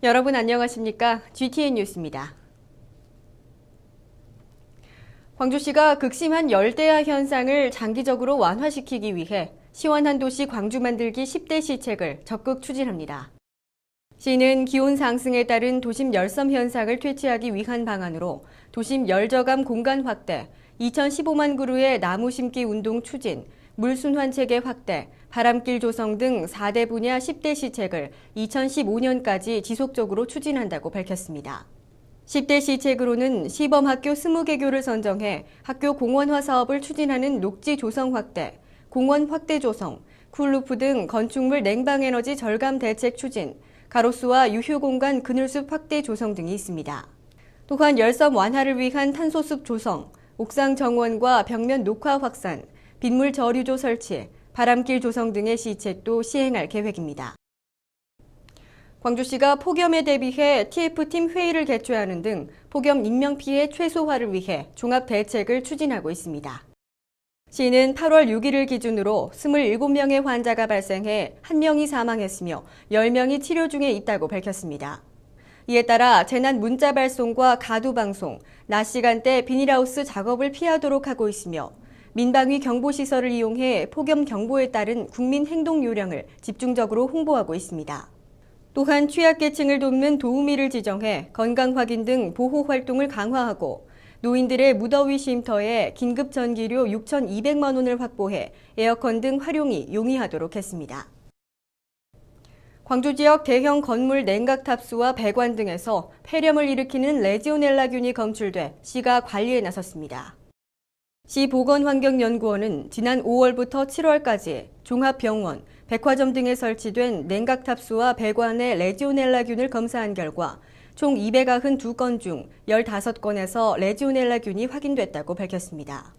여러분 안녕하십니까? GTN 뉴스입니다. 광주시가 극심한 열대야 현상을 장기적으로 완화시키기 위해 시원한 도시 광주 만들기 10대 시책을 적극 추진합니다. 시는 기온 상승에 따른 도심 열섬 현상을 퇴치하기 위한 방안으로 도심 열저감 공간 확대, 2015만 그루의 나무 심기 운동 추진, 물순환 체계 확대, 바람길 조성 등 4대 분야 10대 시책을 2015년까지 지속적으로 추진한다고 밝혔습니다. 10대 시책으로는 시범학교 20개교를 선정해 학교 공원화 사업을 추진하는 녹지 조성 확대, 공원 확대 조성, 쿨루프 등 건축물 냉방에너지 절감 대책 추진, 가로수와 유휴공간 그늘숲 확대 조성 등이 있습니다. 또한 열섬 완화를 위한 탄소숲 조성, 옥상 정원과 벽면 녹화 확산, 빗물 저류조 설치, 바람길 조성 등의 시책도 시행할 계획입니다. 광주시가 폭염에 대비해 TF팀 회의를 개최하는 등 폭염 인명피해 최소화를 위해 종합 대책을 추진하고 있습니다. 시는 8월 6일을 기준으로 27명의 환자가 발생해 1명이 사망했으며 10명이 치료 중에 있다고 밝혔습니다. 이에 따라 재난 문자 발송과 가두 방송, 낮 시간대 비닐하우스 작업을 피하도록 하고 있으며 민방위 경보시설을 이용해 폭염 경보에 따른 국민 행동 요령을 집중적으로 홍보하고 있습니다. 또한 취약계층을 돕는 도우미를 지정해 건강 확인 등 보호 활동을 강화하고 노인들의 무더위 쉼터에 긴급 전기료 6,200만 원을 확보해 에어컨 등 활용이 용이하도록 했습니다. 광주 지역 대형 건물 냉각 탑수와 배관 등에서 폐렴을 일으키는 레지오넬라균이 검출돼 시가 관리에 나섰습니다. 시보건환경연구원은 지난 5월부터 7월까지 종합병원, 백화점 등에 설치된 냉각 탑수와 배관의 레지오넬라균을 검사한 결과 총 292건 중 15건에서 레지오넬라균이 확인됐다고 밝혔습니다.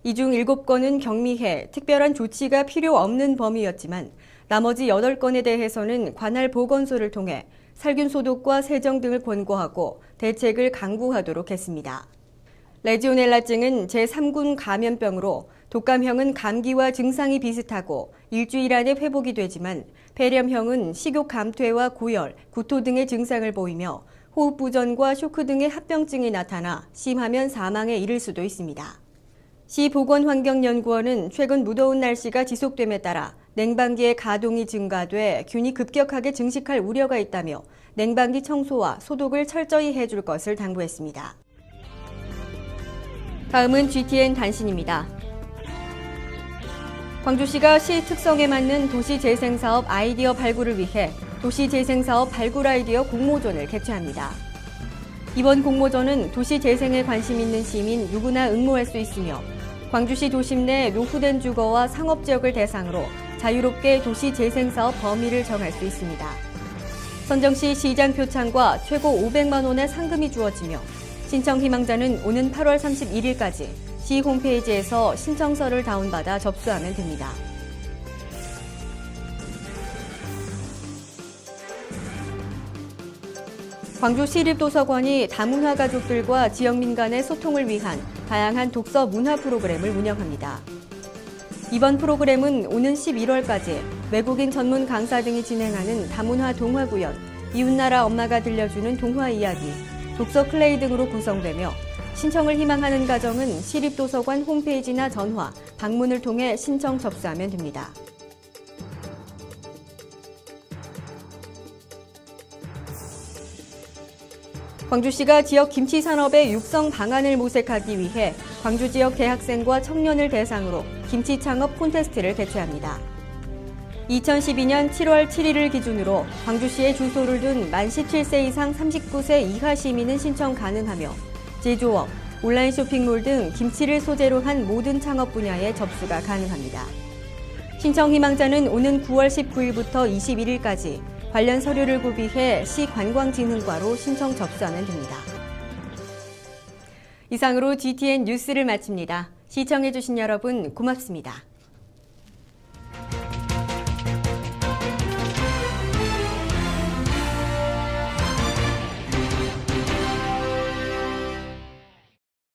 이 중 7건은 경미해 특별한 조치가 필요 없는 범위였지만 나머지 8건에 대해서는 관할 보건소를 통해 살균 소독과 세정 등을 권고하고 대책을 강구하도록 했습니다. 레지오넬라증은 제3군 감염병으로 독감형은 감기와 증상이 비슷하고 일주일 안에 회복이 되지만 폐렴형은 식욕 감퇴와 고열, 구토 등의 증상을 보이며 호흡부전과 쇼크 등의 합병증이 나타나 심하면 사망에 이를 수도 있습니다. 시보건환경연구원은 최근 무더운 날씨가 지속됨에 따라 냉방기의 가동이 증가돼 균이 급격하게 증식할 우려가 있다며 냉방기 청소와 소독을 철저히 해줄 것을 당부했습니다. 다음은 GTN 단신입니다. 광주시가 시 특성에 맞는 도시재생사업 아이디어 발굴을 위해 도시재생사업 발굴 아이디어 공모전을 개최합니다. 이번 공모전은 도시재생에 관심 있는 시민 누구나 응모할 수 있으며 광주시 도심 내 노후된 주거와 상업지역을 대상으로 자유롭게 도시재생사업 범위를 정할 수 있습니다. 선정 시 시장 표창과 최고 500만 원의 상금이 주어지며 신청 희망자는 오는 8월 31일까지 시 홈페이지에서 신청서를 다운받아 접수하면 됩니다. 광주시립도서관이 다문화 가족들과 지역민 간의 소통을 위한 다양한 독서 문화 프로그램을 운영합니다. 이번 프로그램은 오는 11월까지 외국인 전문 강사 등이 진행하는 다문화 동화 구연, 이웃나라 엄마가 들려주는 동화 이야기, 독서 클레이 등으로 구성되며 신청을 희망하는 가정은 시립도서관 홈페이지나 전화, 방문을 통해 신청 접수하면 됩니다. 광주시가 지역 김치 산업의 육성 방안을 모색하기 위해 광주 지역 대학생과 청년을 대상으로 김치 창업 콘테스트를 개최합니다. 2012년 7월 7일을 기준으로 광주시에 주소를 둔 만 17세 이상 39세 이하 시민은 신청 가능하며 제조업, 온라인 쇼핑몰 등 김치를 소재로 한 모든 창업 분야에 접수가 가능합니다. 신청 희망자는 오는 9월 19일부터 21일까지 관련 서류를 구비해 시관광진흥과로 신청 접수하면 됩니다. 이상으로 GTN 뉴스를 마칩니다. 시청해주신 여러분 고맙습니다.